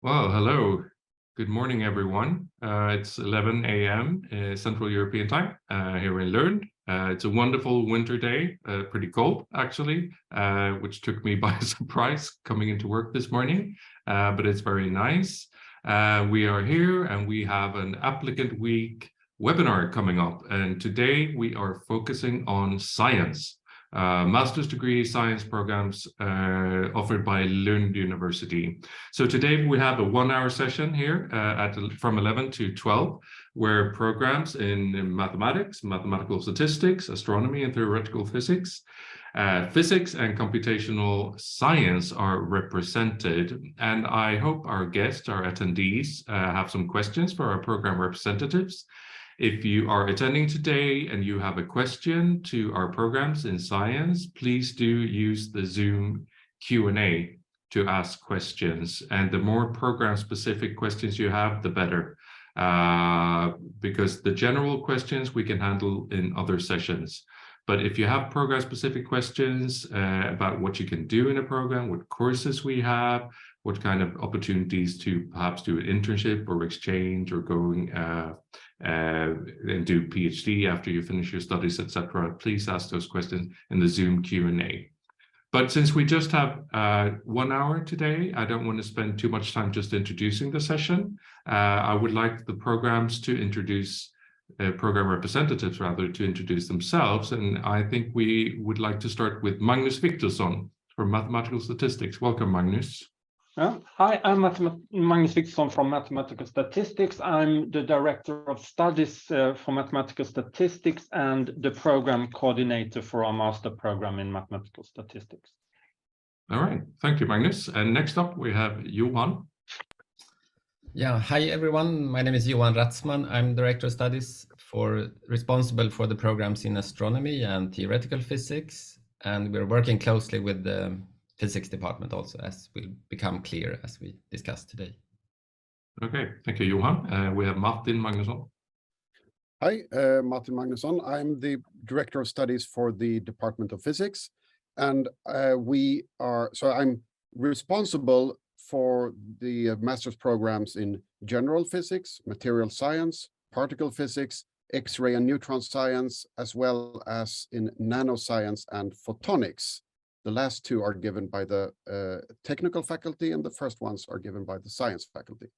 Well, hello. Good morning, everyone. It's 11 a.m. Central European time here in Lund. It's a wonderful winter day, pretty cold actually, which took me by surprise coming into work this morning, but it's very nice. We are here and we have an applicant week webinar coming up, and today we are focusing on science. Master's degree science programs offered by Lund University. So today we have a 1-hour session here from 11 to 12, where programs in mathematics, mathematical statistics, astronomy and theoretical physics, physics and computational science are represented. And I hope our guests, our attendees, have some questions for our program representatives. If you are attending today and you have a question to our programs in science, please do use the Zoom Q&A to ask questions. And the more program-specific questions you have, the better, because the general questions we can handle in other sessions. But if you have program-specific questions about what you can do in a program, what courses we have, what kind of opportunities to perhaps do an internship or exchange or going and do PhD after you finish your studies, etc., please ask those questions in the Zoom Q&A. But since we just have 1 hour today, I don't want to spend too much time just introducing the session. I would like the programs to introduce program representatives rather to introduce themselves. And I think we would like to start with Magnus Victorsson from Mathematical Statistics. Welcome, Magnus. Hi, I'm Magnus Victorsson from Mathematical Statistics. I'm the Director of Studies for Mathematical Statistics and the Program Coordinator for our Master Program in Mathematical Statistics. All right, thank you, Magnus. And next up, we have Johan. Yeah, hi everyone. My name is Johan Ratzman. I'm Director of Studies responsible for the programs in astronomy and theoretical physics. And we're working closely with the physics department also, as will become clear as we discuss today. Okay, thank you, Johan. We have Martin Magnusson. Hi, Martin Magnusson. I'm the Director of Studies for the Department of Physics. And I'm responsible for the master's programs in general physics, material science, particle physics, X-ray and neutron science, as well as in nanoscience and photonics. The last two are given by the technical faculty, and the first ones are given by the science faculty.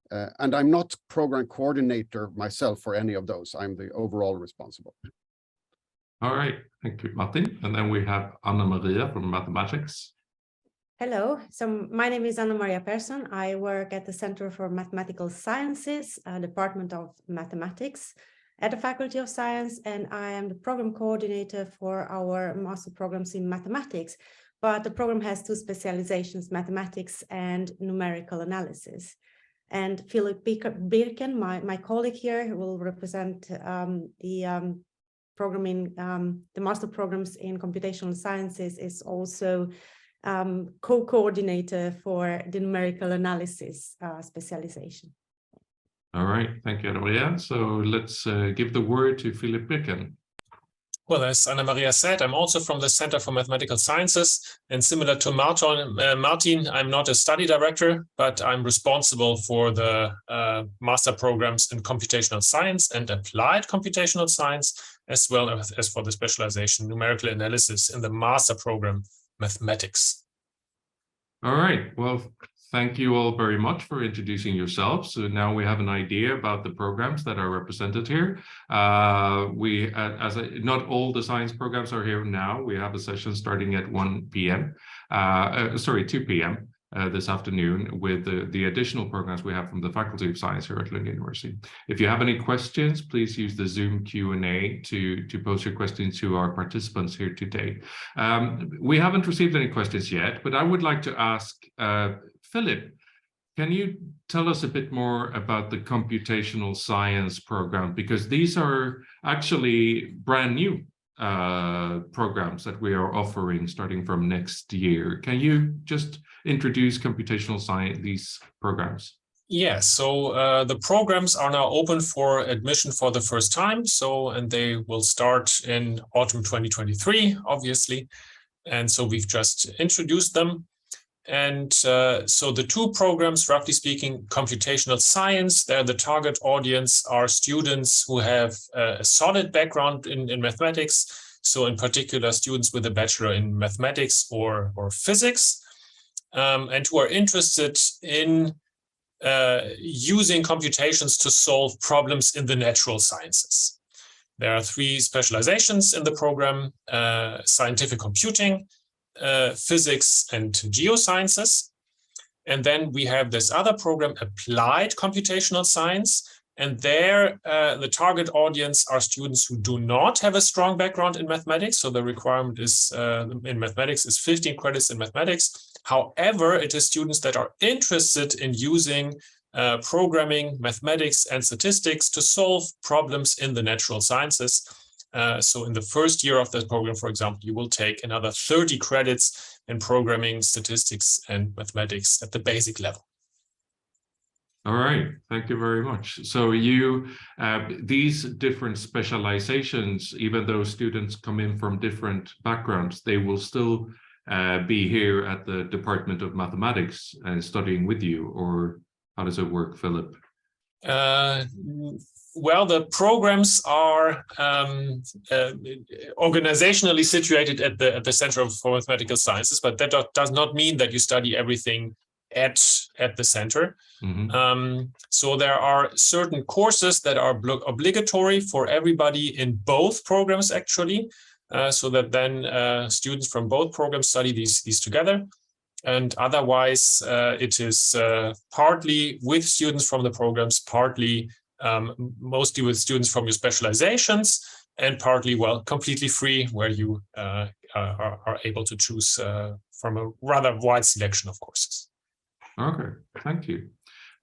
And I'm not program coordinator myself for any of those. I'm the overall responsible. All right, thank you, Martin. And then we have Anna Maria from mathematics. Hello, so my name is Anna Maria Persson. I work at the Center for Mathematical Sciences, Department of Mathematics at the Faculty of Science, and I am the program coordinator for our master programs in mathematics. But the program has two specializations, mathematics and numerical analysis. And Philip Birken, my colleague here, will represent the master programs in computational sciences, is also co-coordinator for the numerical analysis specialization. All right, thank you, Anna Maria. So let's give the word to Philip Birken. Well, as Anna Maria said, I'm also from the Center for Mathematical Sciences, and similar to Martin, I'm not a study director, but I'm responsible for the master programs in computational science and applied computational science, as well as for the specialization numerical analysis in the master program mathematics. All right, well, thank you all very much for introducing yourselves. So now we have an idea about the programs that are represented here. Not all the science programs are here now. We have a session starting at 2 p.m. This afternoon with the additional programs we have from the Faculty of Science here at Lund University. If you have any questions, please use the Zoom Q&A to pose your questions to our participants here today. We haven't received any questions yet, but I would like to ask Philip, can you tell us a bit more about the computational science program? Because these are actually brand new programs that we are offering starting from next year. Can you just introduce computational science, these programs? Yes, so the programs are now open for admission for the first time. And they will start in autumn 2023, obviously. And so we've just introduced them. And so the two programs, roughly speaking, computational science, there the target audience are students who have a solid background in mathematics. So in particular, students with a bachelor in mathematics or physics, and who are interested in using computations to solve problems in the natural sciences. There are three specializations in the program: scientific computing, physics, and geosciences. And then we have this other program, applied computational science. And there, the target audience are students who do not have a strong background in mathematics. So the requirement is in mathematics is 15 credits in mathematics. However, it is students that are interested in using programming, mathematics, and statistics to solve problems in the natural sciences. So in the first year of the program, for example, you will take another 30 credits in programming, statistics, and mathematics at the basic level. All right, thank you very much. So you, these different specializations, even though students come in from different backgrounds, they will still be here at the Department of Mathematics studying with you, or how does it work, Philip? Well, the programs are organizationally situated at the Center for Mathematical Sciences, but that does not mean that you study everything at the center. Mm-hmm. So there are certain courses that are obligatory for everybody in both programs, actually, so that then students from both programs study these together. And otherwise, it is partly with students from the programs, partly mostly with students from your specializations, and partly, well, completely free, where you are able to choose from a rather wide selection of courses. Okay, thank you.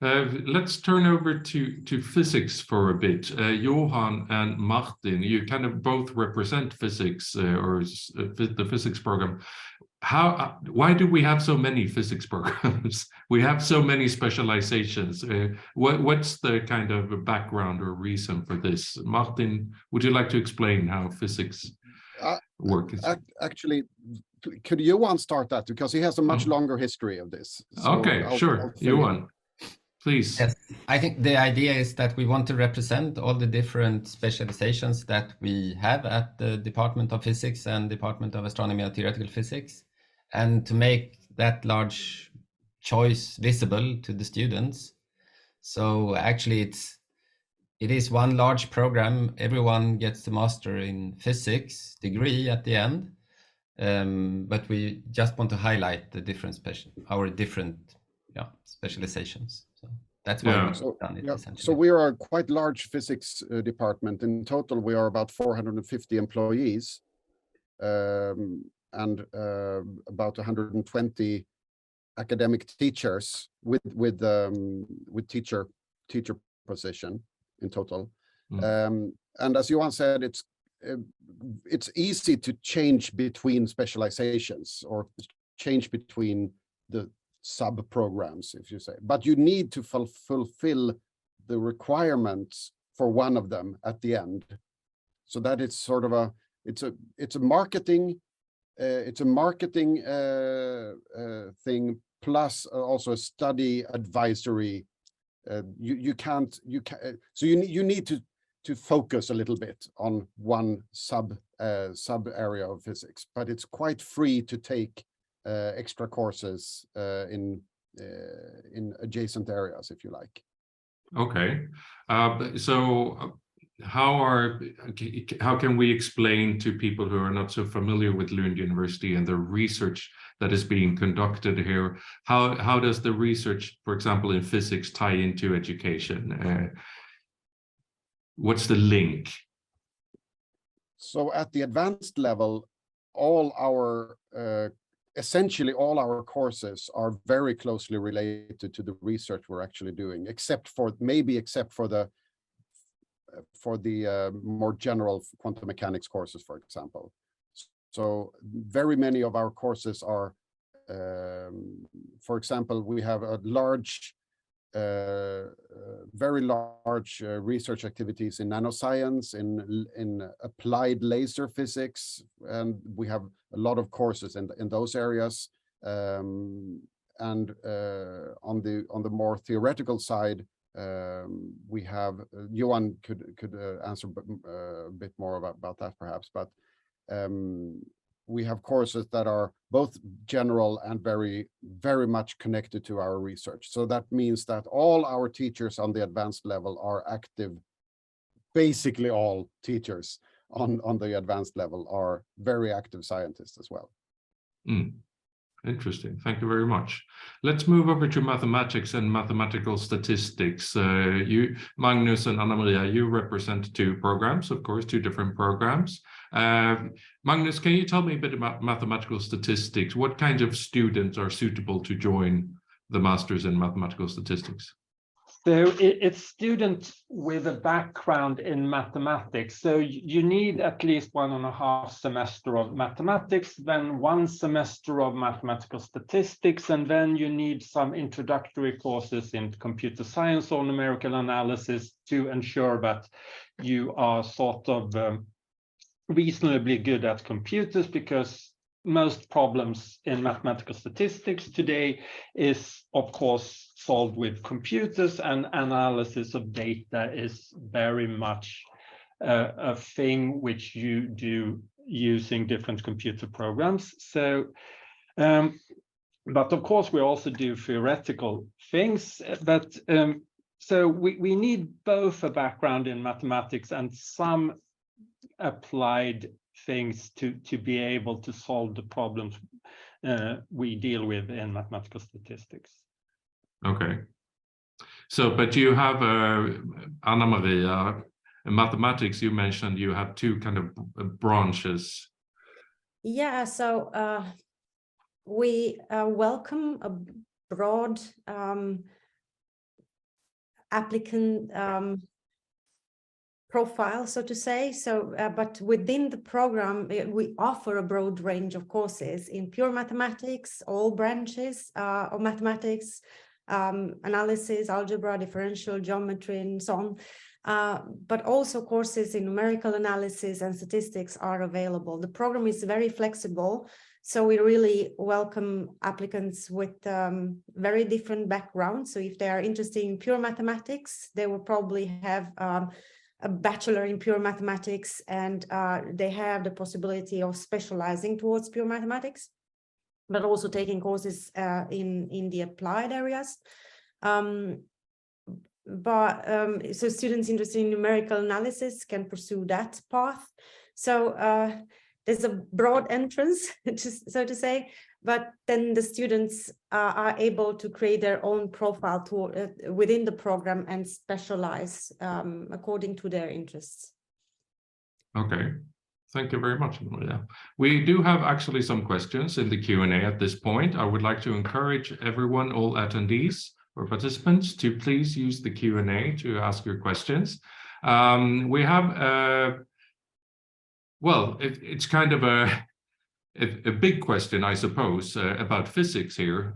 Let's turn over to physics for a bit. Johan and Martin, you kind of both represent physics or the physics program. Why do we have so many physics programs? We have so many specializations. What's the kind of background or reason for this? Martin, would you like to explain how physics works? Actually, could Johan start that, because he has a much longer history of this. So okay, sure. Johan, please. Yes, I think the idea is that we want to represent all the different specializations that we have at the Department of Physics and Department of Astronomy and Theoretical Physics, and to make that large choice visible to the students. So actually it is one large program. Everyone gets the master in physics degree at the end. But we just want to highlight the different our different specializations. So that's why we've done it, essentially. So we are a quite large physics department. In total, we are about 450 employees, and about 120 academic teachers with teacher position in total. And as Johan said, it's easy to change between specializations or change between the sub-programs, if you say, but you need to fulfill the requirements for one of them at the end. So that it's sort of it's a marketing thing, plus also a study advisory. So you need to focus a little bit on one sub area of physics, but it's quite free to take extra courses in adjacent areas, if you like. Okay, so how can we explain to people who are not so familiar with Lund University and the research that is being conducted here? How does the research, for example, in physics, tie into education? What's the link? So at the advanced level, essentially all our courses are very closely related to the research we're actually doing, except for the more general quantum mechanics courses, for example. So very many of our courses are, for example, we have a very large research activities in nanoscience, in applied laser physics, and we have a lot of courses in those areas. on the more theoretical side, we have Johan could answer a bit more about that perhaps, but we have courses that are both general and very much connected to our research. So that means that all our teachers on the advanced level are active. Basically all teachers on the advanced level are very active scientists as well. Interesting. Thank you very much. Let's move over to mathematics and mathematical statistics. You, Magnus and Anna-Maria, you represent two programs, of course, two different programs. Magnus, can you tell me a bit about mathematical statistics? What kinds of students are suitable to join the Masters in Mathematical Statistics? So it's students with a background in mathematics. So you need at least 1.5 semester of mathematics, then 1 semester of mathematical statistics, and then you need some introductory courses in computer science or numerical analysis to ensure that you are sort of reasonably good at computers, because most problems in mathematical statistics today is, of course, solved with computers, and analysis of data is very much a thing which you do using different computer programs. So, but of course, we also do theoretical things. But so we need both a background in mathematics and some applied things to be able to solve the problems we deal with in mathematical statistics. Okay. So, but you have, Anna-Maria, in mathematics, you mentioned you have two kind of branches. Yeah, so we welcome a broad applicant profile, so to say. So, but within the program, we offer a broad range of courses in pure mathematics, all branches of mathematics, analysis, algebra, differential geometry, and so on. But also courses in numerical analysis and statistics are available. The program is very flexible, so we really welcome applicants with very different backgrounds. So if they are interested in pure mathematics, they will probably have a bachelor in pure mathematics, and they have the possibility of specializing towards pure mathematics, but also taking courses in the applied areas. So students interested in numerical analysis can pursue that path. So there's a broad entrance, so to say, but then the students are able to create their own profile within the program and specialize according to their interests. Okay, thank you very much, Maria. We do have actually some questions in the Q&A at this point. I would like to encourage everyone, all attendees or participants, to please use the Q&A to ask your questions. We have, well, it's kind of a big question, I suppose, about physics here.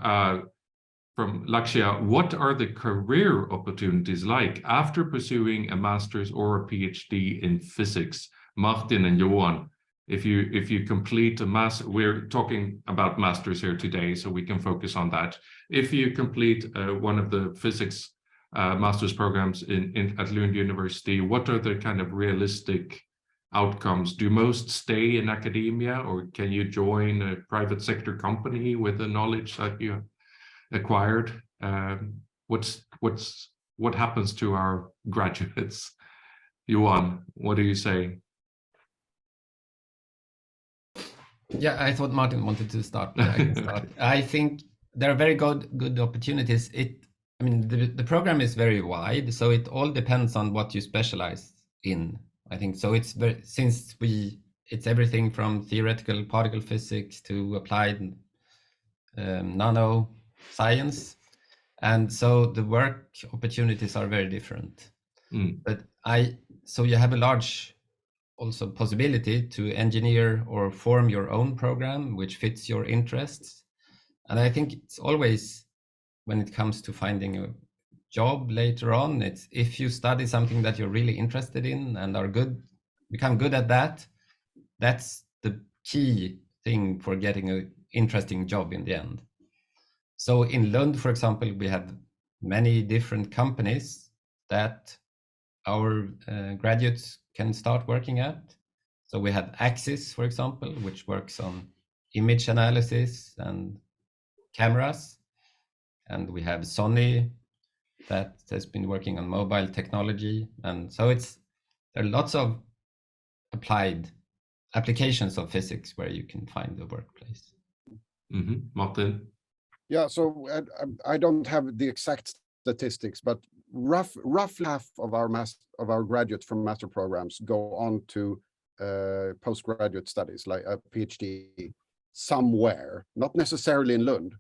From Lakshya, what are the career opportunities like after pursuing a master's or a PhD in physics? Martin and Johan, if you complete a master, we're talking about masters here today, so we can focus on that. If you complete one of the physics master's programs at Lund University, what are the kind of realistic outcomes? Do most stay in academia, or can you join a private sector company with the knowledge that you acquired? What happens to our graduates? Johan, what do you say? Yeah, I thought Martin wanted to start. But I can start. I think there are very good opportunities. I mean, the program is very wide, so it all depends on what you specialize in. I think so. It's it's everything from theoretical particle physics to applied nano science, and so the work opportunities are very different. But so you have a large also possibility to engineer or form your own program which fits your interests. And I think it's always, when it comes to finding a job later on, it's if you study something that you're really interested in and become good at that, that's the key thing for getting an interesting job in the end. So in Lund, for example, we have many different companies that our graduates can start working at. So we have Axis, for example, which works on image analysis and cameras. And we have Sony that has been working on mobile technology. And so there are lots of applied applications of physics where you can find the workplace. Martin? Yeah, so I don't have the exact statistics, but roughly half of our graduates from master programs go on to postgraduate studies, like a PhD somewhere, not necessarily in Lund,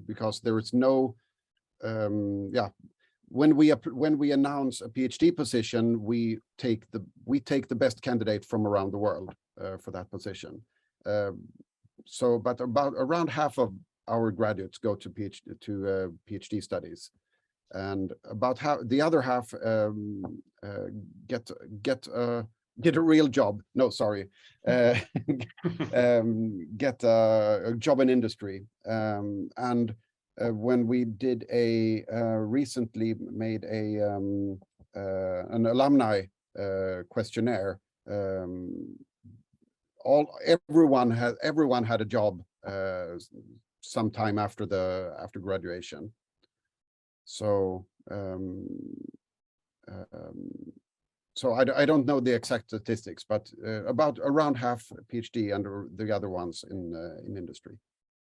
because there is no, when we announce a PhD position, we take the best candidate from around the world for that position. But around half of our graduates go to PhD studies, and about the other half get a real job. No, sorry, get a job in industry. And when we did recently made an alumni questionnaire, everyone had a job sometime after graduation. So I don't know the exact statistics, but about around half PhD and the other ones in industry.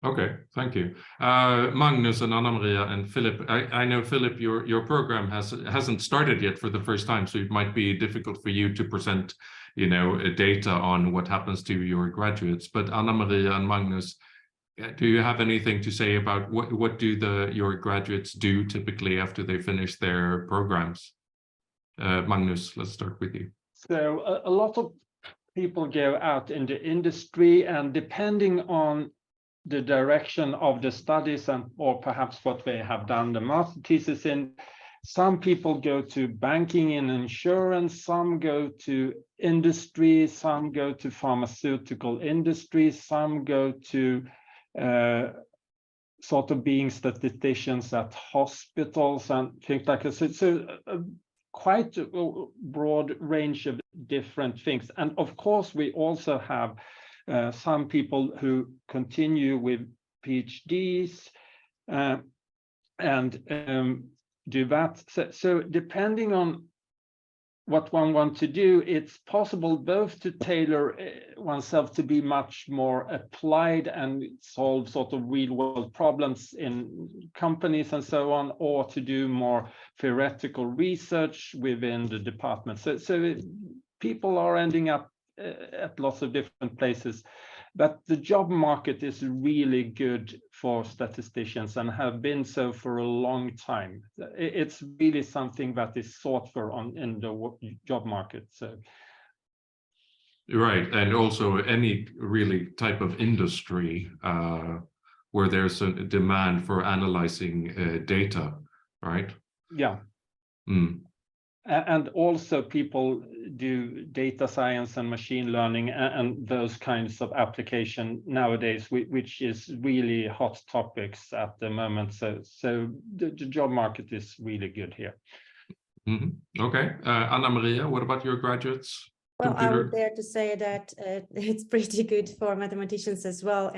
Okay, thank you. Magnus and Anna-Maria and Philip, I know, Philip, your program hasn't started yet for the first time, so it might be difficult for you to present, data on what happens to your graduates. But Anna-Maria and Magnus, do you have anything to say about what do your graduates do typically after they finish their programs? Magnus, let's start with you. So a lot of people go out in the industry, and depending on the direction of the studies or perhaps what they have done the master thesis in, some people go to banking and insurance, some go to industry, some go to pharmaceutical industry, some go to sort of being statisticians at hospitals and things like this. It's quite a broad range of different things. And of course, we also have some people who continue with PhDs and do that. So depending on what one wants to do, it's possible both to tailor oneself to be much more applied and solve sort of real-world problems in companies and so on, or to do more theoretical research within the department. So people are ending up at lots of different places, but the job market is really good for statisticians and have been so for a long time. It's really something that is sought for in the job market. So, right, and also any really type of industry where there's a demand for analyzing data, right? Yeah. And also people do data science and machine learning and those kinds of application nowadays, which is really hot topics at the moment. So the job market is really good here. Okay. Anna-Maria, what about your graduates? Well, I would dare to say that it's pretty good for mathematicians as well.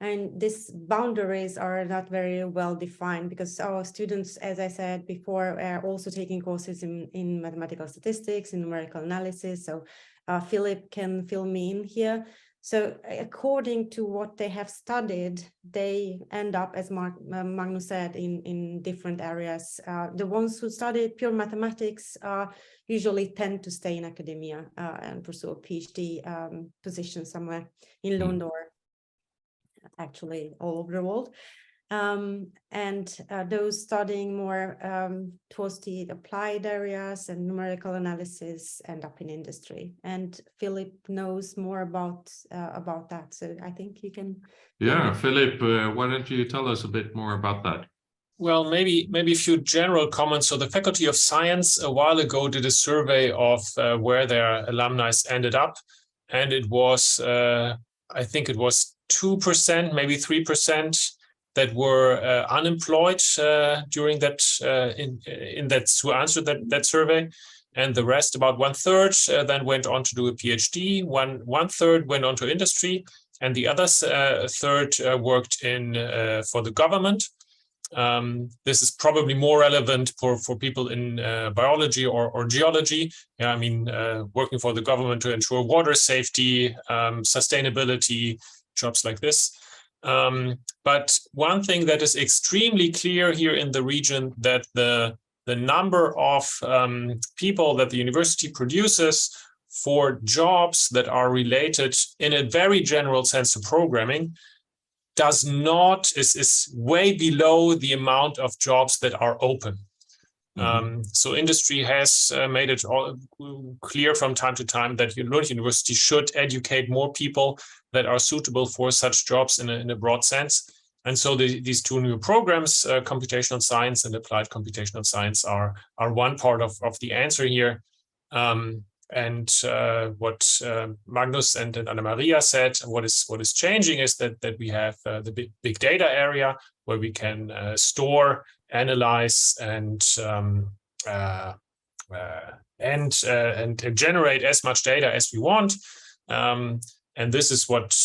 And these boundaries are not very well defined because our students, as I said before, are also taking courses in mathematical statistics, in numerical analysis. So Philip can fill me in here. So according to what they have studied, they end up, as Magnus said, in different areas. The ones who studied pure mathematics usually tend to stay in academia and pursue a PhD position somewhere in Lund or actually all over the world. And those studying more towards the applied areas and numerical analysis end up in industry. And Philip knows more about that, so I think you can. Yeah, Philip, why don't you tell us a bit more about that? Well, maybe a few general comments. So the Faculty of Science a while ago did a survey of where their alumni ended up, and it was I think it was 2%, maybe 3% that were unemployed during that who answered that survey, and the rest, about 1/3, then went on to do a PhD. One third went on to industry, and the other third worked for the government. This is probably more relevant for people in biology or geology. Yeah, I mean, working for the government to ensure water safety, sustainability, jobs like this. But one thing that is extremely clear here in the region, that the number of people that the university produces for jobs that are related in a very general sense to programming is way below the amount of jobs that are open. So industry has made it all clear from time to time that Lund University should educate more people that are suitable for such jobs in a broad sense. And so these two new programs, computational science and applied computational science, are one part of the answer here. And what Magnus and Anna Maria said, what is changing is that we have the big data area where we can store, analyze, and generate as much data as we want. And this is what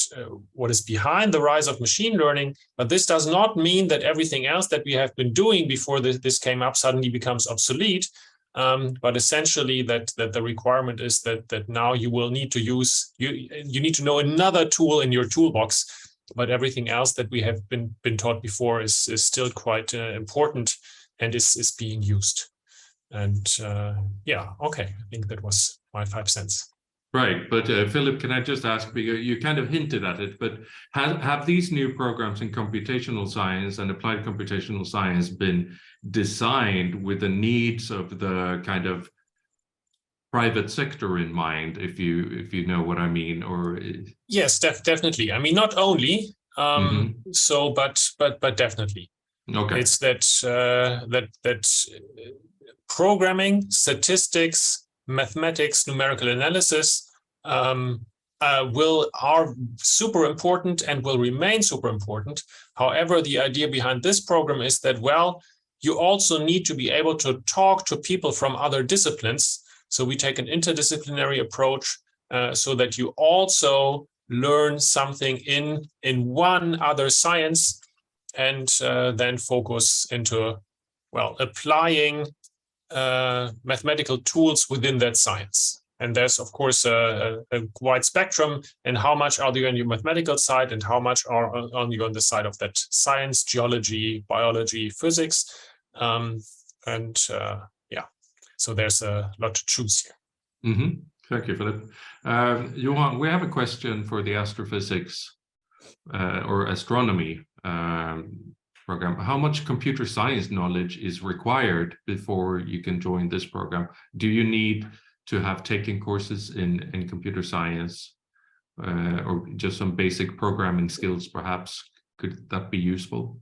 is behind the rise of machine learning. But this does not mean that everything else that we have been doing before this came up suddenly becomes obsolete. But essentially that the requirement is that now you will need to use, you need to know another tool in your toolbox, but everything else that we have been taught before is still quite important and is being used. And yeah, okay, I think that was my 5 cents. Right, but Philip, can I just ask, because you kind of hinted at it, but have these new programs in computational science and applied computational science been designed with the needs of the kind of private sector in mind, if you know what I mean? Or yes, definitely. I mean, not only so, but definitely. Okay, it's that programming, statistics, mathematics, numerical analysis are super important and will remain super important. However, the idea behind this program is that, well, you also need to be able to talk to people from other disciplines. So we take an interdisciplinary approach so that you also learn something in one other science, and then focus into, well, applying mathematical tools within that science. And there's, of course, a wide spectrum in how much are you on your mathematical side and how much are on you on the side of that science, geology, biology, physics. Yeah, so there's a lot to choose here. Thank you, Philip. Johan, we have a question for the astrophysics or astronomy program. How much computer science knowledge is required before you can join this program? Do you need to have taken courses in computer science or just some basic programming skills, perhaps? Could that be useful?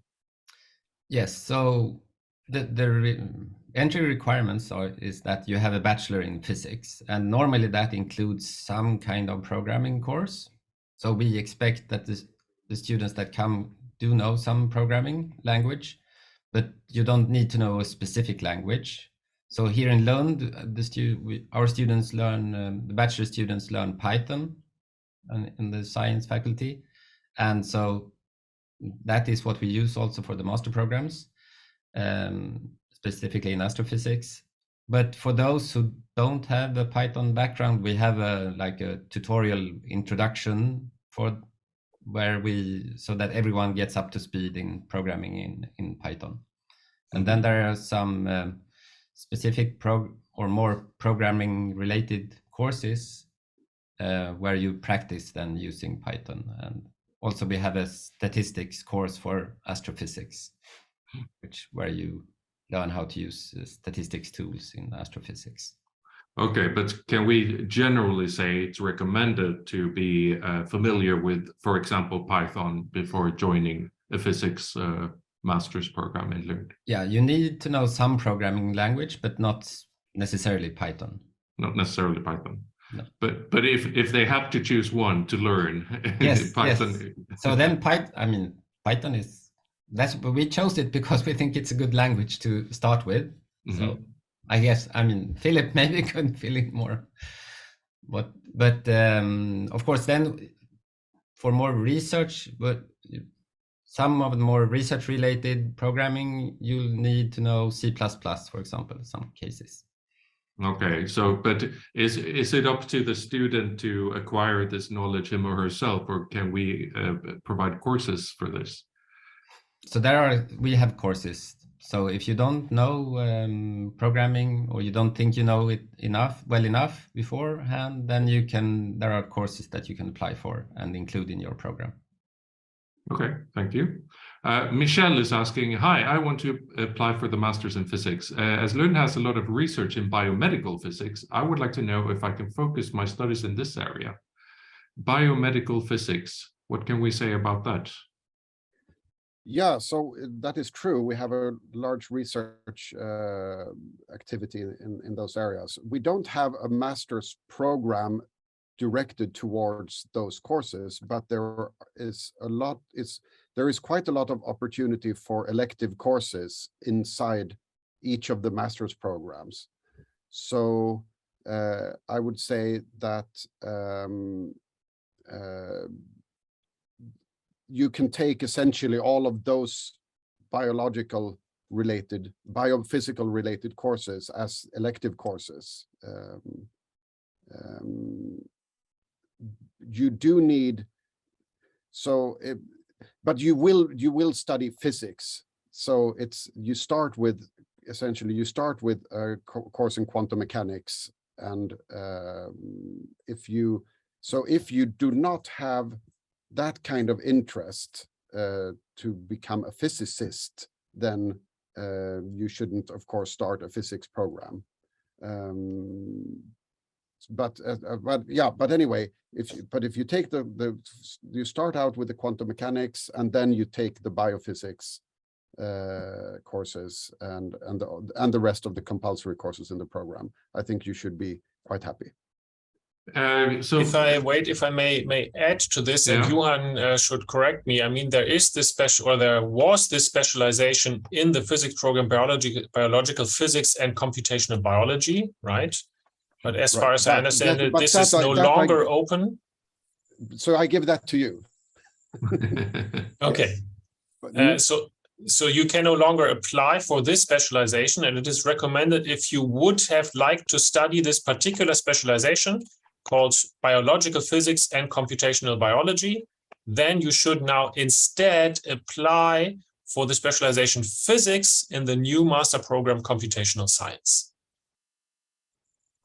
Yes, so the entry requirements is that you have a bachelor in physics, and normally that includes some kind of programming course. So we expect that the students that come do know some programming language, but you don't need to know a specific language. So here in Lund, our students learn, the bachelor students learn Python in the science faculty. And so that is what we use also for the master programs, specifically in astrophysics. But for those who don't have a Python background, we have a tutorial introduction so that everyone gets up to speed in programming in Python. And then there are some specific more programming related courses where you practice then using Python. And also we have a statistics course for astrophysics, where you learn how to use statistics tools in astrophysics. Okay, but can we generally say it's recommended to be familiar with, for example, Python before joining a physics master's program in Lund? Yeah, you need to know some programming language, but not necessarily Python. Not necessarily Python. No. But if they have to choose one to learn, Yes, Python. yes. So then Python is we chose it because we think it's a good language to start with. Mm-hmm. So I guess Philip maybe could fill in more. But of course then for more research, but some of the more research related programming, you'll need to know C++, for example, in some cases. Okay, so but is it up to the student to acquire this knowledge him or herself, or can we provide courses for this? So we have courses. So if you don't know programming, or you don't think you know it well enough beforehand, then there are courses that you can apply for and include in your program. Okay, thank you. Michelle is asking, hi, I want to apply for the Masters in Physics. As Lund has a lot of research in biomedical physics, I would like to know if I can focus my studies in this area. Biomedical physics, what can we say about that? Yeah, so that is true. We have a large research activity in those areas. We don't have a master's program directed towards those courses, but there is quite a lot of opportunity for elective courses inside each of the master's programs. So I would say that you can take essentially all of those biophysical related courses as elective courses. You do need, but you will study physics. So you start with a course in quantum mechanics, and if you do not have that kind of interest to become a physicist, then you shouldn't, of course, start a physics program. But anyway, if you take you start out with the quantum mechanics, and then you take the biophysics courses and the rest of the compulsory courses in the program, I think you should be quite happy. So if I may add to this, yeah. And Johan should correct me. I mean, there was this specialization in the physics program, biological physics and computational biology, right? But as far as I understand it, this is no longer open. So I give that to you. Okay. So you can no longer apply for this specialization, and it is recommended, if you would have liked to study this particular specialization called biological physics and computational biology, then you should now instead apply for the specialization physics in the new master program Computational Science.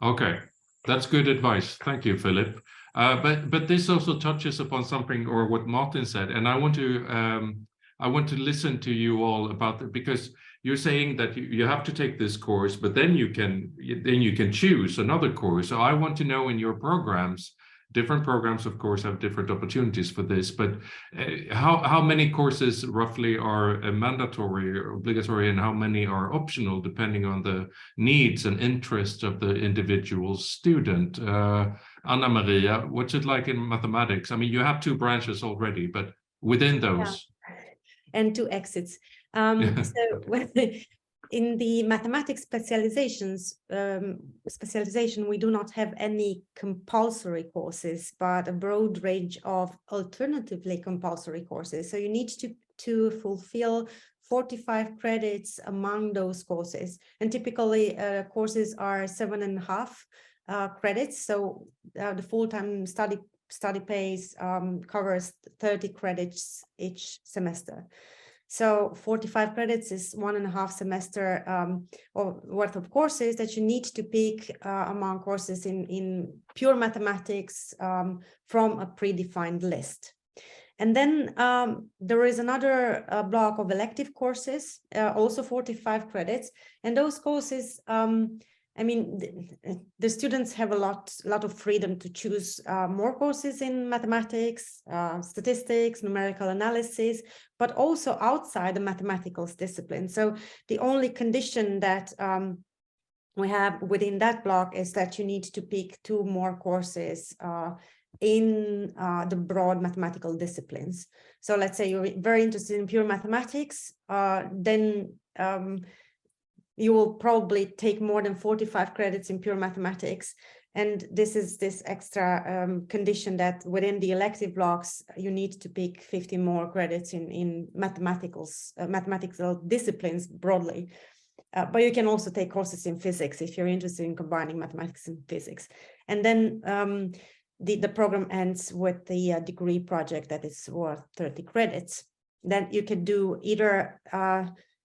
Okay, that's good advice. Thank you, Philip. But this also touches upon something, or what Martin said, and I want to listen to you all about that, because you're saying that you have to take this course, but then you can choose another course. So I want to know, in your programs, different programs, of course, have different opportunities for this, but how many courses roughly are mandatory or obligatory, and how many are optional, depending on the needs and interests of the individual student? Anna Maria, what's it like in mathematics? I mean, you have 2 branches already, but within those. Yeah. And 2 exits. So in the mathematics specialization, we do not have any compulsory courses, but a broad range of alternatively compulsory courses. So you need to fulfill 45 credits among those courses. And typically courses are 7.5 credits. So the full-time study pace covers 30 credits each semester. So 45 credits is 1.5 semester or worth of courses that you need to pick among courses in pure mathematics from a predefined list. And then there is another block of elective courses, also 45 credits. And those courses, I mean, the students have a lot of freedom to choose more courses in mathematics, statistics, numerical analysis, but also outside the mathematical discipline. So the only condition that we have within that block is that you need to pick 2 more courses in the broad mathematical disciplines. So let's say you're very interested in pure mathematics, then you will probably take more than 45 credits in pure mathematics. And this is this extra condition that within the elective blocks, you need to pick 50 more credits in mathematical disciplines broadly. But you can also take courses in physics if you're interested in combining mathematics and physics. And then the program ends with the degree project that is worth 30 credits. Then you can do either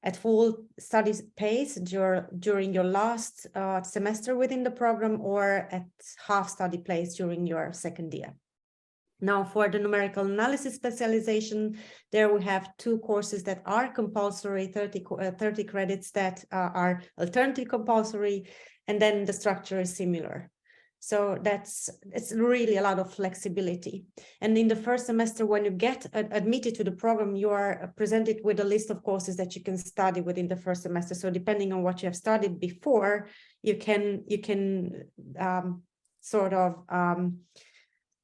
at full study pace during your last semester within the program, or at half study pace during your second year. Now, for the numerical analysis specialization, there we have 2 courses that are compulsory, 30 credits that are alternative compulsory, and then the structure is similar. So it's really a lot of flexibility. And in the first semester, when you get admitted to the program, you are presented with a list of courses that you can study within the first semester. So depending on what you have studied before, you can sort of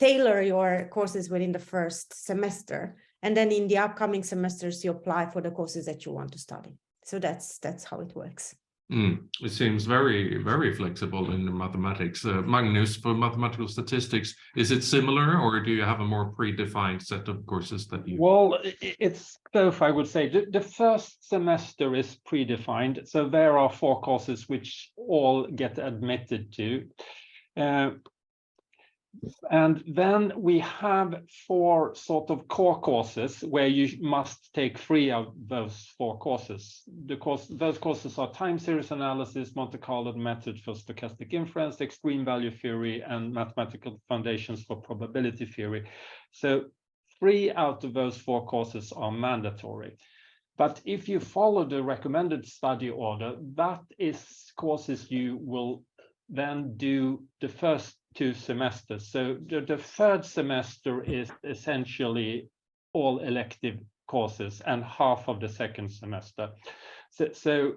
tailor your courses within the first semester. And then in the upcoming semesters, you apply for the courses that you want to study. So that's how it works. It seems very, very flexible in the mathematics. Magnus, for mathematical statistics, is it similar, or do you have a more predefined set of courses that you... Well, it's both, I would say. The first semester is predefined. So there are 4 courses which all get admitted to. And then we have 4 sort of core courses where you must take 3 of those 4 courses. Those courses are time series analysis, Monte Carlo method for stochastic inference, extreme value theory, and mathematical foundations for probability theory. So 3 out of those 4 courses are mandatory. But if you follow the recommended study order, that is courses you will then do the first 2 semesters. So the third semester is essentially all elective courses and half of the second semester. So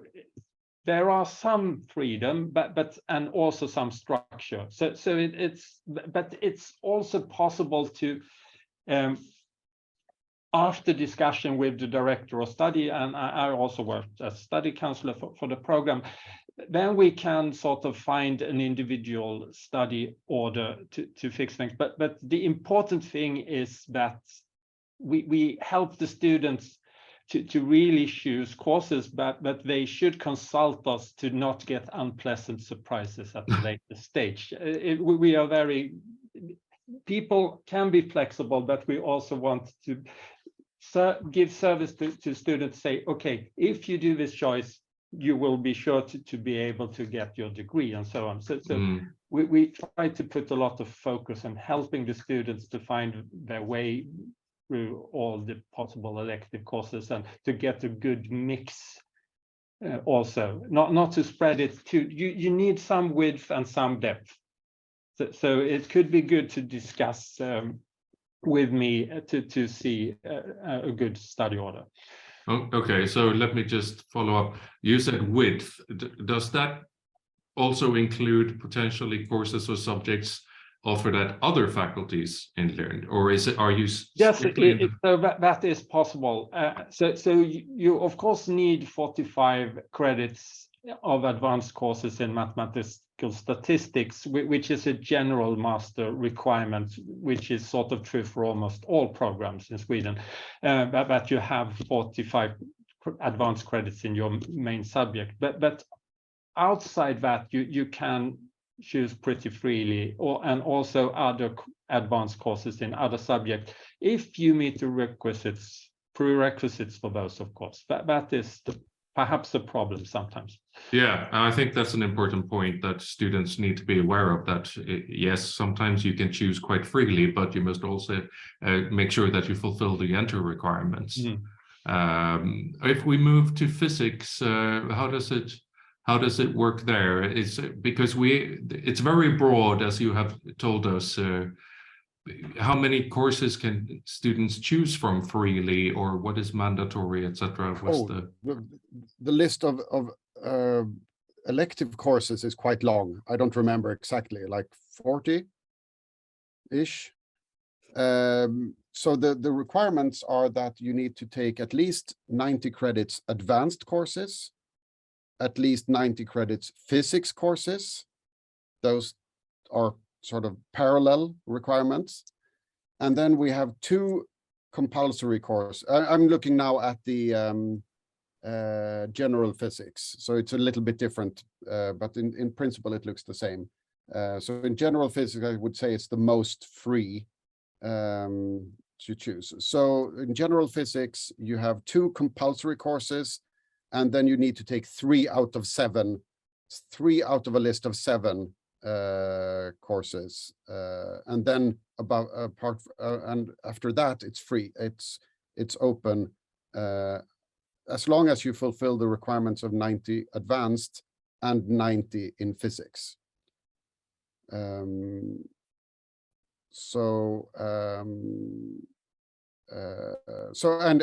there are some freedom, but and also some structure. So it's also possible to after discussion with the director of study, and I also worked as study counselor for the program, then we can sort of find an individual study order to fix things. But the important thing is that we help the students to really choose courses, but they should consult us to not get unpleasant surprises at the later stage. We are very, people can be flexible, but we also want to give service to students, say, okay, if you do this choice, you will be sure to be able to get your degree and so on. So we try to put a lot of focus on helping the students to find their way through all the possible elective courses and to get a good mix also, not to spread it too. You need some width and some depth. So it could be good to discuss with me to see a good study order. Okay, so let me just follow up. You said width. Does that also include potentially courses or subjects offered at other faculties in Lund, or are you? Yes, so that is possible. So you of course need 45 credits of advanced courses in mathematical statistics, which is a general master requirement, which is sort of true for almost all programs in Sweden. But you have 45 advanced credits in your main subject. But outside that, you can choose pretty freely, and also other advanced courses in other subjects, if you meet the prerequisites for those, of course. That is perhaps a problem sometimes. Yeah, I think that's an important point that students need to be aware of, that yes, sometimes you can choose quite freely, but you must also make sure that you fulfill the entry requirements. If we move to physics, how does it work there? It's because it's very broad, as you have told us. How many courses can students choose from freely, or what is mandatory, etc.? The list of elective courses is quite long. I don't remember exactly, like 40-ish. So the requirements are that you need to take at least 90 credits advanced courses, at least 90 credits physics courses. Those are sort of parallel requirements. And then we have 2 compulsory courses. I'm looking now at the general physics. So it's a little bit different, but in principle, it looks the same. So in general physics, I would say it's the most free to choose. So in general physics, you have 2 compulsory courses, and then you need to take 3 out of 7, 3 out of a list of 7 courses, and then and after that it's free. It's open as long as you fulfill the requirements of 90 advanced and 90 in physics. And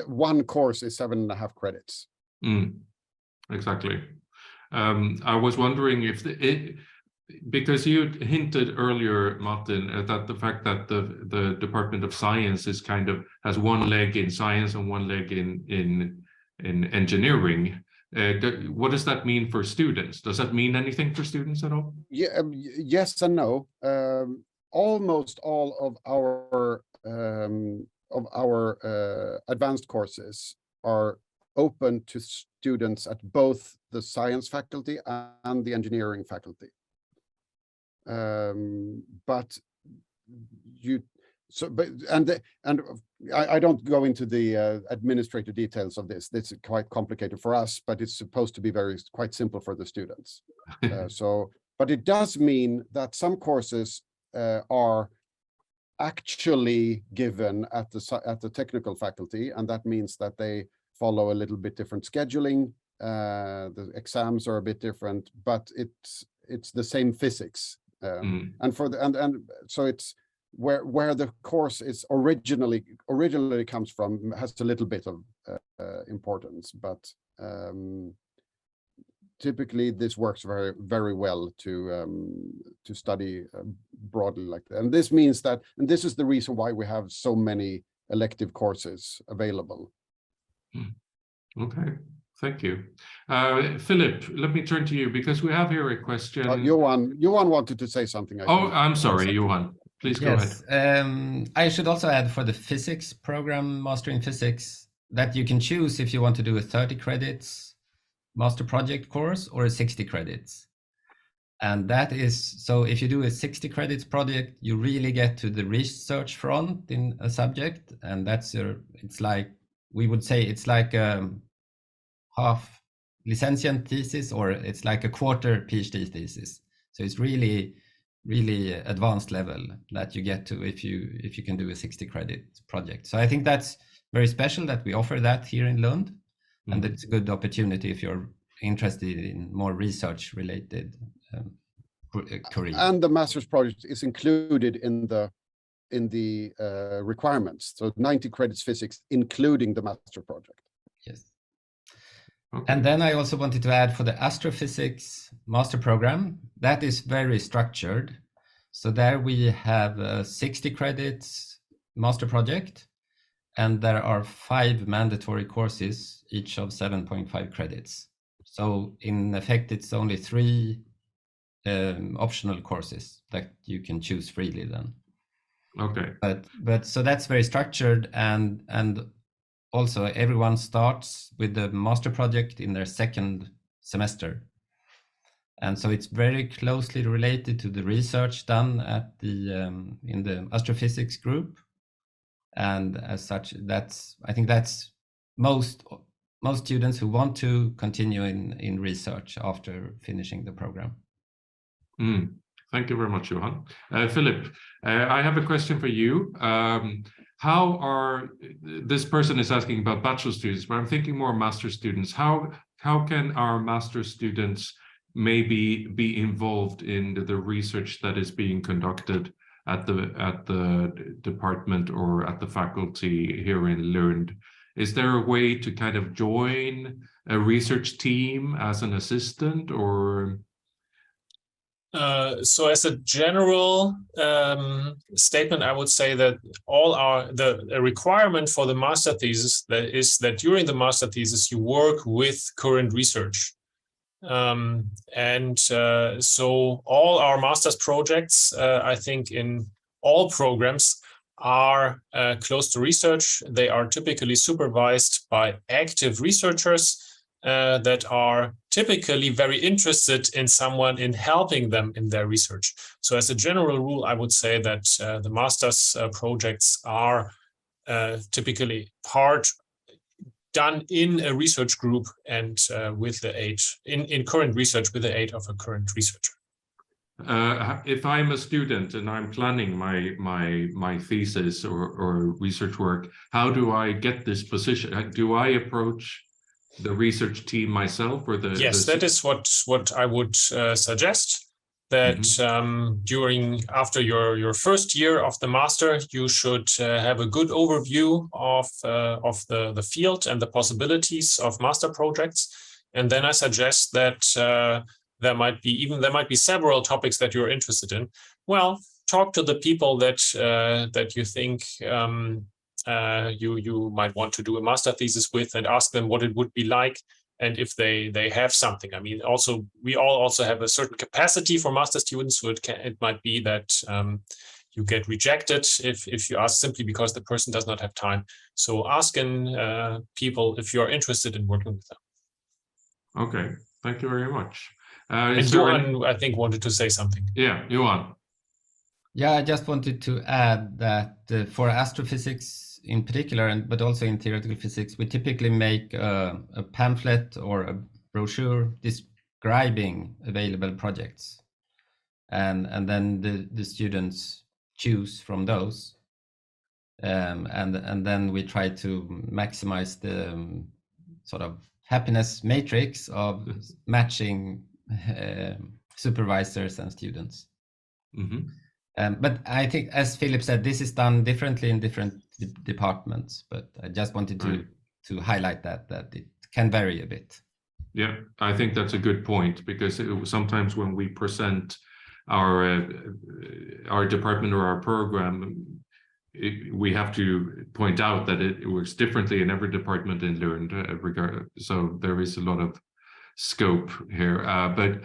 1 course is 7.5 credits. Exactly. I was wondering if because you hinted earlier, Martin, that the fact that the Department of Science is has 1 leg in science and 1 leg in engineering. What does that mean for students? Does that mean anything for students at all? Yeah, yes and no. Almost all of our advanced courses are open to students at both the science faculty and the engineering faculty. I don't go into the administrative details of this. This is quite complicated for us, but it's supposed to be quite simple for the students. But it does mean that some courses are actually given at the technical faculty, and that means that they follow a little bit different scheduling. The exams are a bit different, but it's the same physics. So it's where the course is originally comes from has a little bit of importance, but typically this works very, very well to study broadly like that. And this means that, and this is the reason why we have so many elective courses available. Okay, thank you. Philip, let me turn to you because we have here a question. Johan wanted to say something. I'm sorry, Johan. Please go ahead. I should also add for the physics program, Master in Physics, that you can choose if you want to do a 30 credits master project course or a 60 credits. And that is, so if you do a 60 credits project, you really get to the research front in a subject. And it's like, we would say it's like a half licentiate thesis, or it's like a quarter PhD thesis. So it's really, really advanced level that you get to if you can do a 60 credit project. So I think that's very special that we offer that here in Lund. And it's a good opportunity if you're interested in more research related career. And the master's project is included in the requirements. So 90 credits physics, including the master project. Yes. Okay. And then I also wanted to add for the astrophysics master program, that is very structured. So there we have a 60 credits master project, and there are 5 mandatory courses, each of 7.5 credits. So in effect, it's only 3 optional courses that you can choose freely then. Okay. But so that's very structured, and also everyone starts with the master project in their 2nd semester. And so it's very closely related to the research done at in the astrophysics group. And as such, I think that's most students who want to continue in research after finishing the program. Thank you very much, Johan. Philip, I have a question for you. This person is asking about bachelor students, but I'm thinking more master students. How can our master students maybe be involved in the research that is being conducted at the department or at the faculty here in Lund? Is there a way to kind of join a research team as an assistant, or? So as a general statement, I would say that the requirement for the master thesis is that during the master thesis you work with current research. So all our master's projects, I think in all programs, are close to research. They are typically supervised by active researchers that are typically very interested in someone in helping them in their research. So as a general rule, I would say that the master's projects are typically done in a research group and with the aid in current research with the aid of a current researcher. If I'm a student and I'm planning my thesis or research work, how do I get this position? Do I approach the research team myself, or Yes, that is what I would suggest. That after your first year of the master, you should have a good overview of the field and the possibilities of master projects, and then I suggest that there might be several topics that you're interested in. Well, talk to the people that you think you might want to do a master thesis with, and ask them what it would be like. And if they have something, I mean, also we all also have a certain capacity for master students, so it might be that you get rejected if you ask simply because the person does not have time. So asking people if you're interested in working with them. Okay, thank you very much. And Johan, I think, wanted to say something. Yeah, Johan. Yeah, I just wanted to add that for astrophysics in particular, but also in theoretical physics, we typically make a pamphlet or a brochure describing available projects, and then the students choose from those, and then we try to maximize the sort of happiness matrix of matching supervisors and students. Mm-hmm. But I think, as Philip said, this is done differently in different departments. But I just wanted to highlight that it can vary a bit. Yeah, I think that's a good point, because sometimes when we present our department or our program, we have to point out that it works differently in every department in Lund. So there is a lot of scope here. But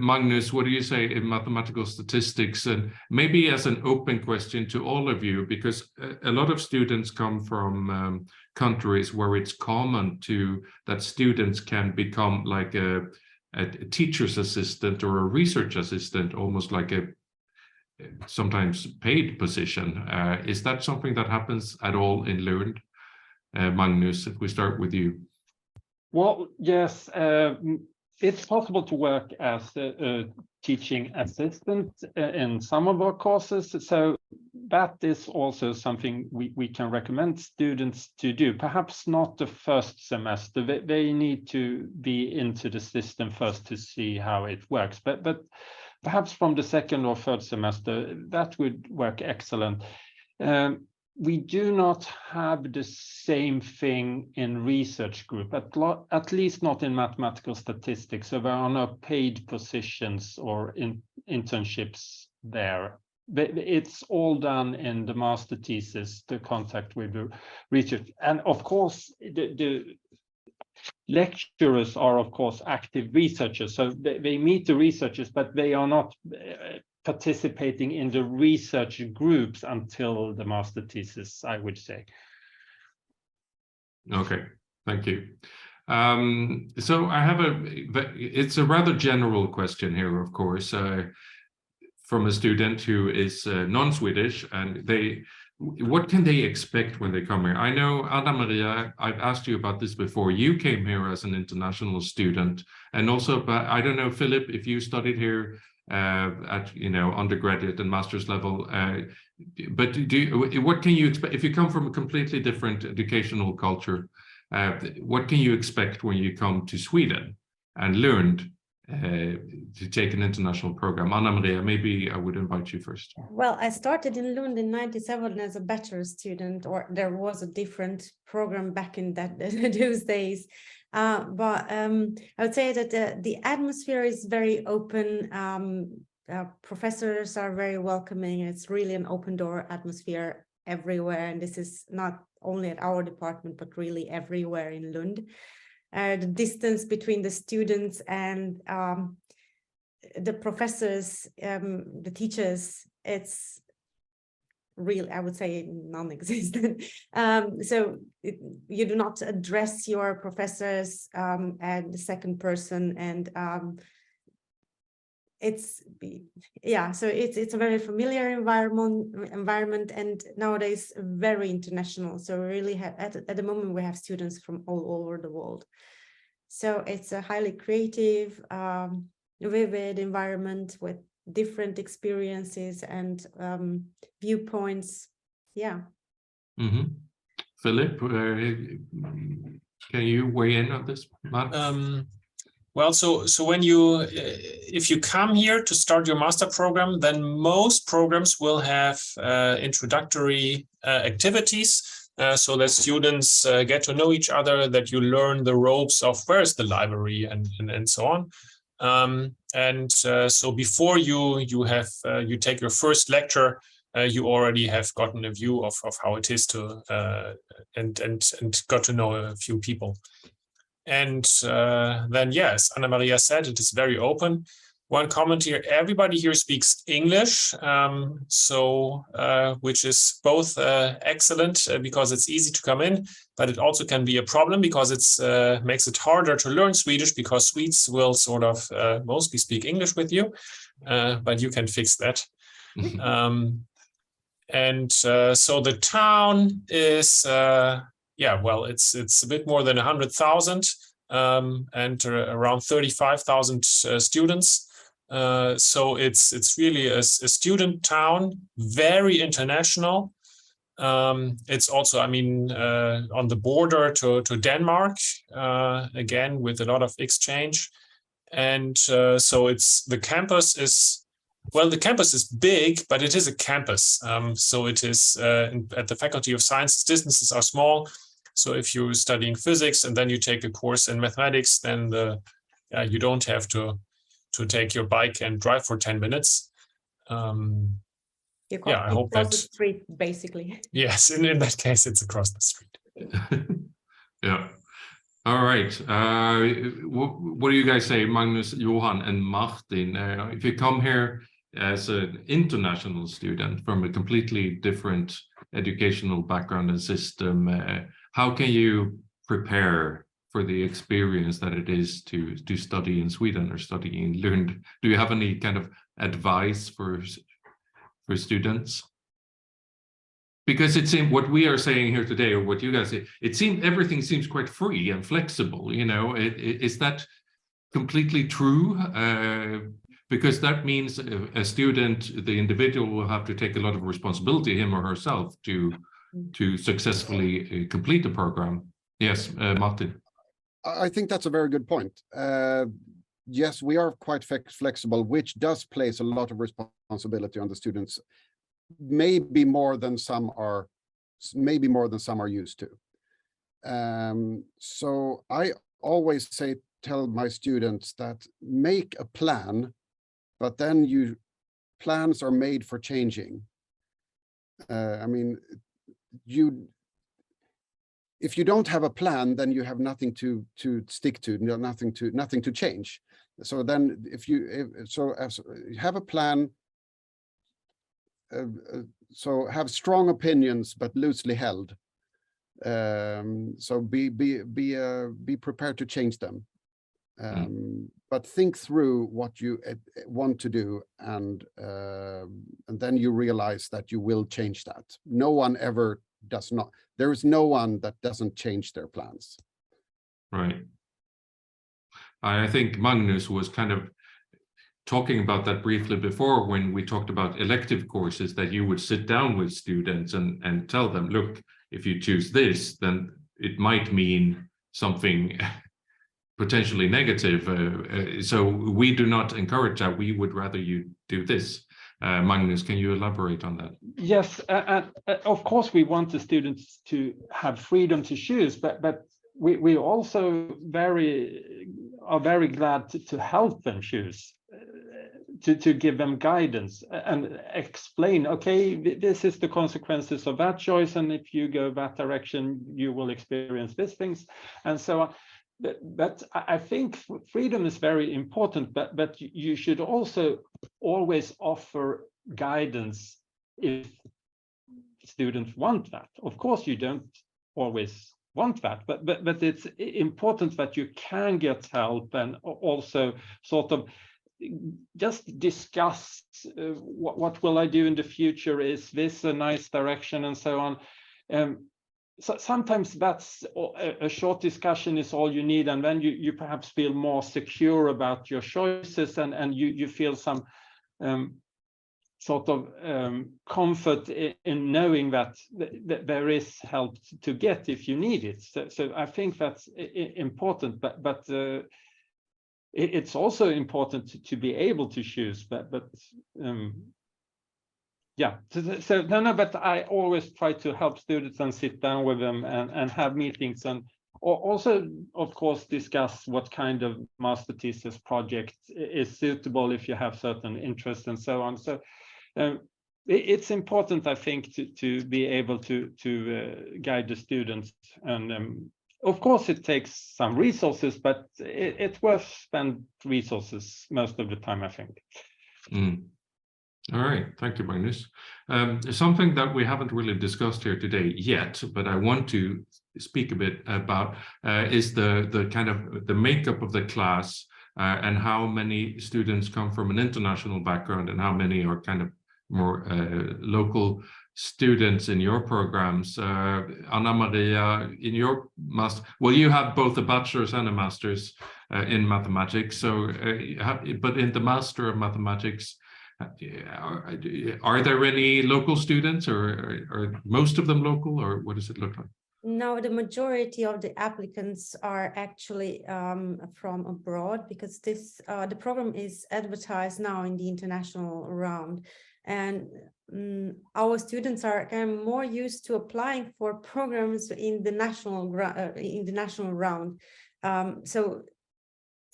Magnus, what do you say in mathematical statistics? And maybe as an open question to all of you, because a lot of students come from countries where it's common that students can become like a teacher's assistant or a research assistant, almost like a sometimes paid position. Is that something that happens at all in Lund? Magnus, if we start with you. Well, yes, it's possible to work as a teaching assistant in some of our courses. So that is also something we can recommend students to do. Perhaps not the first semester. They need to be into the system first to see how it works. But perhaps from the second or third semester, that would work excellent. We do not have the same thing in research group, at least not in mathematical statistics. So there are no paid positions or internships there. It's all done in the master thesis, the contact with the research. And of course, the lecturers are, of course, active researchers. So they meet the researchers, but they are not participating in the research groups until the master thesis, I would say. Okay, thank you. So I have it's a rather general question here, of course, from a student who is non-Swedish, and what can they expect when they come here? I know, Anna Maria, I've asked you about this before. You came here as an international student, and also, but I don't know, Philip, if you studied here at undergraduate and master's level, but what can you expect if you come from a completely different educational culture? What can you expect when you come to Sweden and Lund to take an international program? Anna Maria, maybe I would invite you first. Well, I started in Lund in '97 as a bachelor student, or there was a different program back in those days. But I would say that the atmosphere is very open. Professors are very welcoming. It's really an open door atmosphere everywhere. And this is not only at our department, but really everywhere in Lund. The distance between the students and the professors, the teachers, it's real, I would say, non-existent. So you do not address your professors at the second person, and so it's a very familiar environment, and nowadays very international. So we really have at the moment we have students from all over the world. So it's a highly creative, vivid environment with different experiences and viewpoints. Yeah. Mm-hmm. Philip, can you weigh in on this, Mark? Well, so when if you come here to start your master program, then most programs will have introductory activities, so that students get to know each other, that you learn the ropes of where's the library and so on. So before you take your first lecture, you already have gotten a view of how it is to and got to know a few people. And then, yes, Anna Maria said it is very open. One comment here: everybody here speaks English, which is both excellent because it's easy to come in, but it also can be a problem because it makes it harder to learn Swedish, because Swedes will sort of mostly speak English with you, but you can fix that. So the town is, well, it's a bit more than 100,000 and around 35,000 students. So it's really a student town, very international. It's also, I mean, on the border to Denmark, again, with a lot of exchange. And so the campus is, well, the campus is big, but it is a campus. So it is at the Faculty of Science, distances are small. So if you're studying physics and then you take a course in mathematics, then you don't have to take your bike and drive for 10 minutes. I hope across the street, basically. Yes, in that case, it's across the street. Yeah. All right. What do you guys say, Magnus, Johan, and Martin? If you come here as an international student from a completely different educational background and system, how can you prepare for the experience that it is to study in Sweden or study in Lund? Do you have any kind of advice for students? Because it seems what we are saying here today, or what you guys say, everything seems quite free and flexible. You know, is that completely true? Because that means a student, the individual, will have to take a lot of responsibility, him or herself, to successfully complete the program. Yes, Martin. I think that's a very good point. Yes, we are quite flexible, which does place a lot of responsibility on the students, maybe more than some are used to. So I always tell my students that make a plan, but then plans are made for changing. I mean, if you don't have a plan, then you have nothing to stick to, nothing to change. So then if you have a plan, so have strong opinions but loosely held. So be prepared to change them, but think through what you want to do, and then you realize that you will change that. No one ever does not. There is no one that doesn't change their plans. Right. I think Magnus was kind of talking about that briefly before, when we talked about elective courses, that you would sit down with students and tell them, look, if you choose this, then it might mean something potentially negative. So we do not encourage that. We would rather you do this. Magnus, can you elaborate on that? Yes, of course we want the students to have freedom to choose, but we also are very glad to help them choose, to give them guidance and explain, okay, this is the consequences of that choice, and if you go that direction, you will experience these things, and so on. But I think freedom is very important, but you should also always offer guidance if students want that. Of course, you don't always want that, but it's important that you can get help, and also sort of just discuss what will I do in the future, is this a nice direction, and so on. So sometimes that's a short discussion is all you need, and then you perhaps feel more secure about your choices, and you feel some sort of comfort in knowing that there is help to get if you need it. So I think that's important, but it's also important to be able to choose. Yeah, so no, but I always try to help students and sit down with them and have meetings, and also, of course, discuss what kind of master thesis project is suitable if you have certain interests and so on. So it's important, I think, to be able to guide the students, and of course it takes some resources, but it's worth spend resources most of the time, I think. All right, thank you, Magnus. Something that we haven't really discussed here today yet, but I want to speak a bit about is the kind of the makeup of the class, and how many students come from an international background and how many are kind of more local students in your programs. Anna Maria, in your master, well, you have both a bachelor's and a master's in mathematics. So, but in the Master of Mathematics, are there any local students, or are most of them local, or what does it look like? No, the majority of the applicants are actually from abroad, because the program is advertised now in the international round, and our students are kind of more used to applying for programs in the national round. So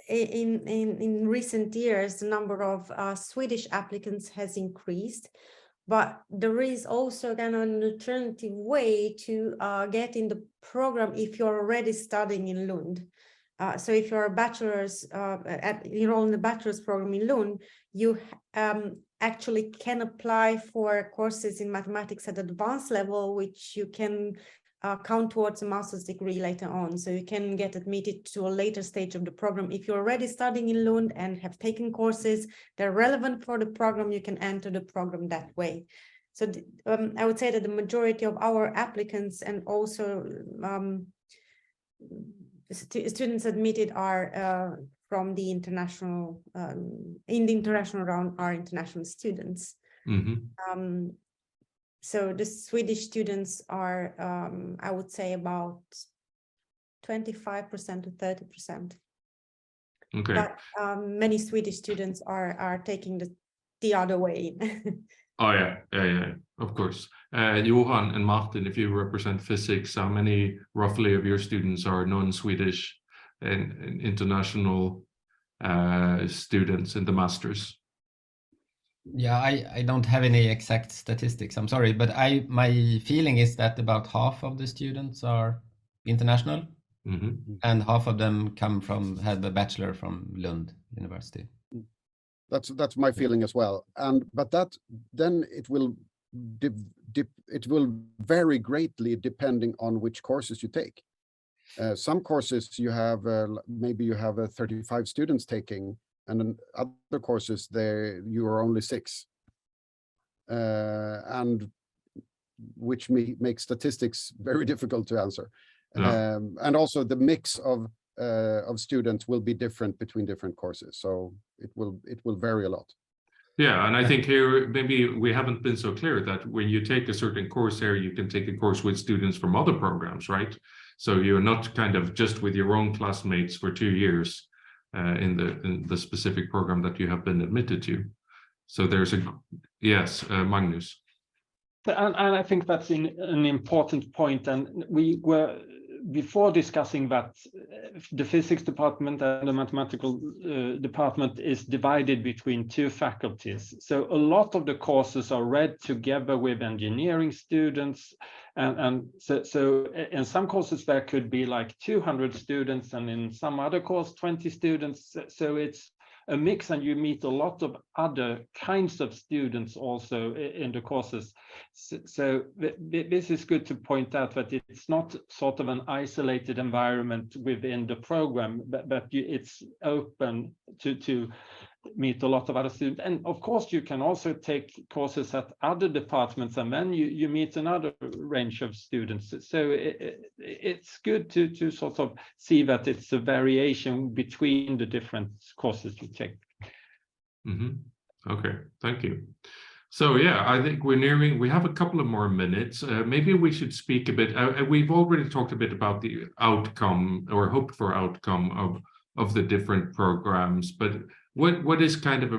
in recent years, the number of Swedish applicants has increased, but there is also kind of an alternative way to get in the program if you're already studying in Lund. So if you're a bachelor's, you're on the bachelor's program in Lund, you actually can apply for courses in mathematics at advanced level, which you can count towards a master's degree later on. So you can get admitted to a later stage of the program. If you're already studying in Lund and have taken courses that are relevant for the program, you can enter the program that way. So I would say that the majority of our applicants, and also students admitted, are from the international, in the international round, are international students. Mm-hmm. So the Swedish students are, I would say, about 25% to 30%. Okay. But many Swedish students are taking the other way. Oh yeah, of course. Johan and Martin, if you represent physics, how many roughly of your students are non-Swedish and international students in the masters? Yeah, I don't have any exact statistics, I'm sorry, but my feeling is that about half of the students are international, mm-hmm. and half of them have a bachelor from Lund University. That's my feeling as well, but then it will vary greatly depending on which courses you take. Some courses you have maybe you have 35 students taking, and in other courses you are only 6, and which makes statistics very difficult to answer. Yeah. And also the mix of students will be different between different courses, so it will vary a lot. Yeah, and I think here maybe we haven't been so clear that when you take a certain course here, you can take a course with students from other programs, right? So you're not kind of just with your own classmates for 2 years in the specific program that you have been admitted to. So there's yes, Magnus. And I think that's an important point, and we were before discussing that, the physics department and the mathematical department is divided between two faculties. So a lot of the courses are read together with engineering students. And so in some courses there could be like 200 students, and in some other course 20 students. So it's a mix, and you meet a lot of other kinds of students also in the courses. So this is good to point out that it's not sort of an isolated environment within the program, but it's open to meet a lot of other students. And of course, you can also take courses at other departments, and then you meet another range of students. So it's good to sort of see that it's a variation between the different courses you take. Okay, thank you. So yeah, I think we have a couple of more minutes. Maybe we should speak a bit. We've already talked a bit about the outcome or hoped for outcome of the different programs, but what is kind of a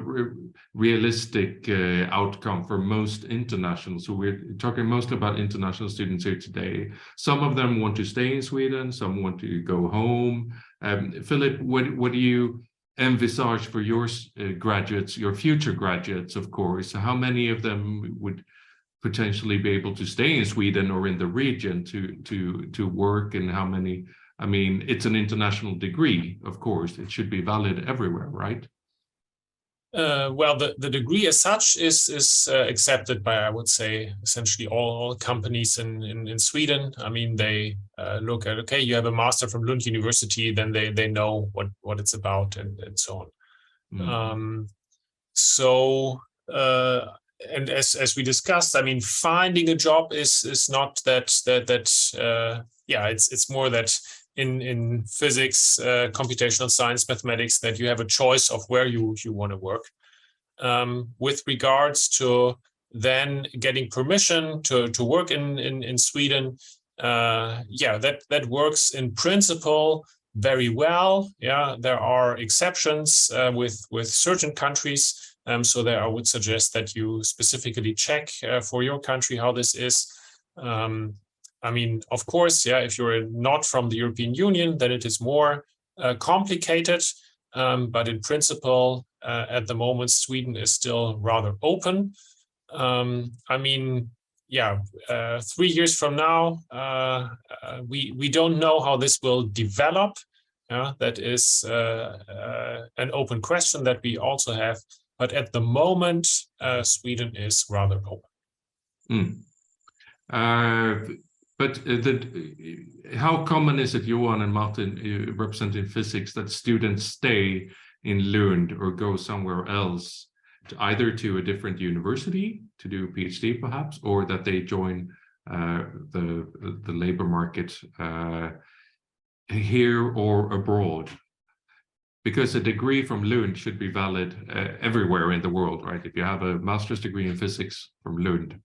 realistic outcome for most international? So we're talking mostly about international students here today. Some of them want to stay in Sweden, some want to go home. Philip, what do you envisage for your graduates, your future graduates, of course? How many of them would potentially be able to stay in Sweden or in the region to work, and how many? I mean, it's an international degree, of course. It should be valid everywhere, right? Well, the degree as such is accepted by, I would say, essentially all companies in Sweden. I mean, they look at, okay, you have a master from Lund University, then they know what it's about and so on. And as we discussed, I mean, finding a job is not that yeah, it's more that in physics, computational science, mathematics, that you have a choice of where you want to work. With regards to then getting permission to work in Sweden, yeah, that works in principle very well. Yeah, there are exceptions with certain countries. So there I would suggest that you specifically check for your country how this is. I mean, of course, yeah, if you're not from the European Union, then it is more complicated. But in principle, at the moment, Sweden is still rather open. I mean, yeah, 3 years from now, we don't know how this will develop. That is an open question that we also have. But at the moment, Sweden is rather open. But how common is it, Johan and Martin, representing physics, that students stay in Lund or go somewhere else, either to a different university to do a PhD perhaps, or that they join the labor market here or abroad? Because a degree from Lund should be valid everywhere in the world, right? If you have a master's degree in physics from Lund,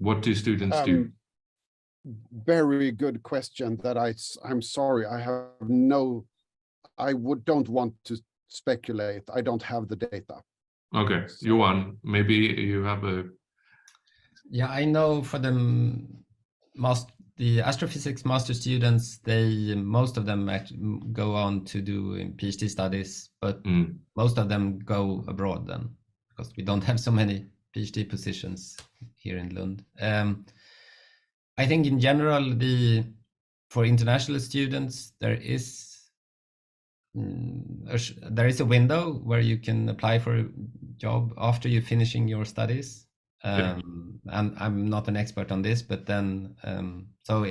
what do students do? Very good question that I'm sorry, don't want to speculate. I don't have the data. Okay, Johan, maybe you have a... Yeah, I know for the astrophysics master students, most of them go on to do PhD studies, but most of them go abroad then, because we don't have so many PhD positions here in Lund. I think in general, for international students, there is a window where you can apply for a job after you're finishing your studies. And I'm not an expert on this, but then so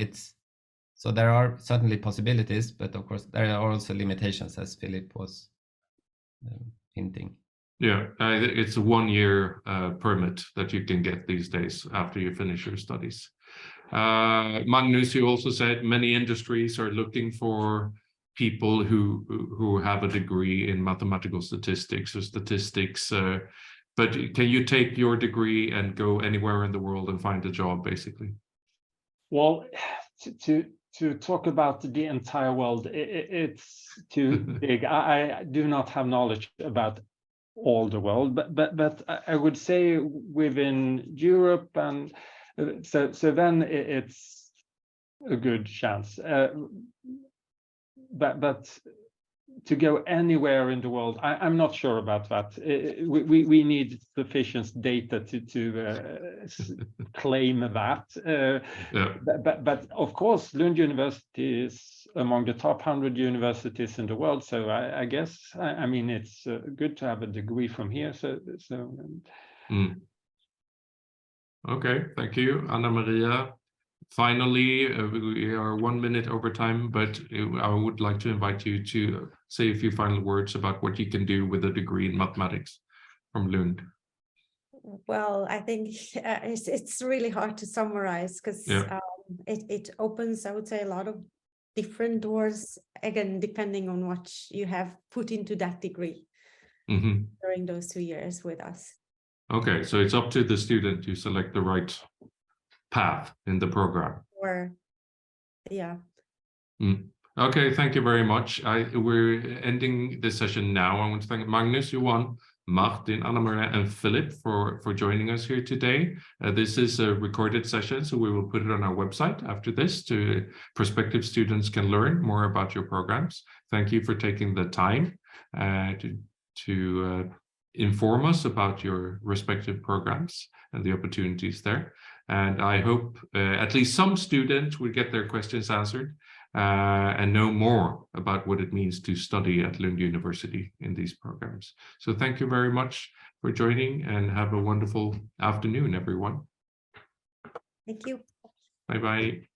there are certainly possibilities, but of course there are also limitations, as Philip was hinting. Yeah, it's a 1-year permit that you can get these days after you finish your studies. Magnus, you also said many industries are looking for people who have a degree in mathematical statistics or statistics. But can you take your degree and go anywhere in the world and find a job, basically? Well, to talk about the entire world, it's too big. I do not have knowledge about all the world, but I would say within Europe, and so then it's a good chance. But to go anywhere in the world, I'm not sure about that. We need sufficient data to claim that. Yeah. But of course, Lund University is among the top 100 universities in the world. So I guess, I mean, it's good to have a degree from here. Okay, thank you, Anna Maria. Finally, we are 1 minute over time, but I would like to invite you to say a few final words about what you can do with a degree in mathematics from Lund. Well, I think it's really hard to summarize because it opens, I would say, a lot of different doors, again, depending on what you have put into that degree during those 2 years with us. Okay, so it's up to the student to select the right path in the program. Or, yeah. Okay, thank you very much. We're ending this session now. I want to thank Magnus, Johan, Martin, Anna Maria, and Philip for joining us here today. This is a recorded session, so we will put it on our website after this, to prospective students can learn more about your programs. Thank you for taking the time to inform us about your respective programs and the opportunities there. And I hope at least some students will get their questions answered and know more about what it means to study at Lund University in these programs. So thank you very much for joining, and have a wonderful afternoon, everyone. Thank you. Bye-bye.